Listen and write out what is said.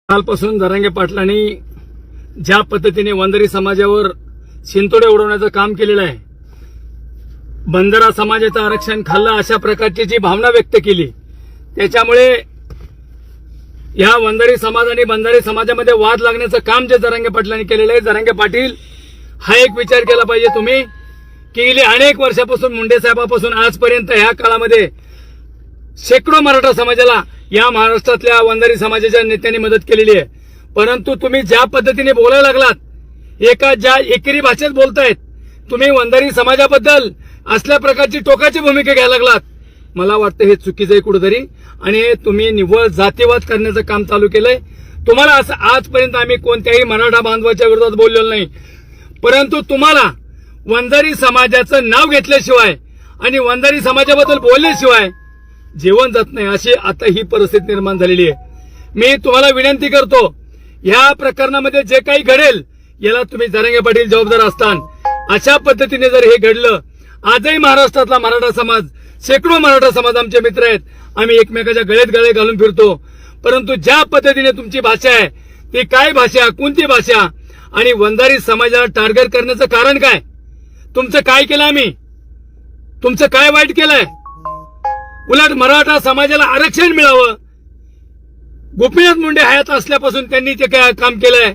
कालपासून जरांगे पाटलांनी ज्या पद्धतीने वंजारी समाजावर शिंतोडे उडवण्याचं काम केलेलं आहे, बंजारा समाजाचं आरक्षण खाल्लं अशा प्रकारची जी भावना व्यक्त केली, त्याच्यामुळे या वंजारी समाज आणि बंजारी समाजामध्ये वाद लागण्याचं काम जे जरांगे पाटलांनी केलेलं आहे, जरांगे पाटील हा एक विचार केला पाहिजे तुम्ही की गेली अनेक वर्षापासून मुंडे साहेबांपासून आजपर्यंत ह्या काळामध्ये शेकडो मराठा समाजाला या महाराष्ट्रातल्या वंजारी समाजाच्या नेत्यांनी मदत केलेली आहे, परंतु तुम्ही ज्या पद्धतीने बोलायला लागलात, ज्या एकेरी भाषेत बोलतायत तुम्ही वंजारी समाजाबद्दल असल्या प्रकारची टोकाची भूमिका घ्यायला लागलात, मला वाटतं हे चुकीचं आहे कुठेतरी, आणि तुम्ही निव्वळ जातीवाद करण्याचं काम चालू केलंय. तुम्हाला असं आजपर्यंत आम्ही कोणत्याही मराठा बांधवाच्या विरोधात बोललेलो नाही, परंतु तुम्हाला वंजारी समाजाचं नाव घेतल्याशिवाय आणि वंजारी समाजाबद्दल बोलल्याशिवाय जेवण जात नाही, अशी आता ही परिस्थिती निर्माण झालेली आहे. मी तुम्हाला विनंती करतो, या प्रकरणामध्ये जे काही घडेल याला तुम्ही जरांगे पाटील जबाबदार असतान. अशा पद्धतीने जर हे घडलं, आजही महाराष्ट्रातला मराठा समाज, शेकडो मराठा समाज आमचे मित्र आहेत, आम्ही एकमेकाच्या गळ्यात गळे घालून फिरतो, परंतु ज्या पद्धतीने तुमची भाषा आहे ती काय भाषा, कोणती भाषा, आणि वंजारी समाजाला टार्गेट करण्याचं कारण काय? तुमचं काय केलं आम्ही? तुमचं काय वाईट केलंय? उलट मराठा समाजाला आरक्षण मिळावं, गोपीनाथ मुंडे हयात असल्यापासून त्यांनी ते काम केलंय.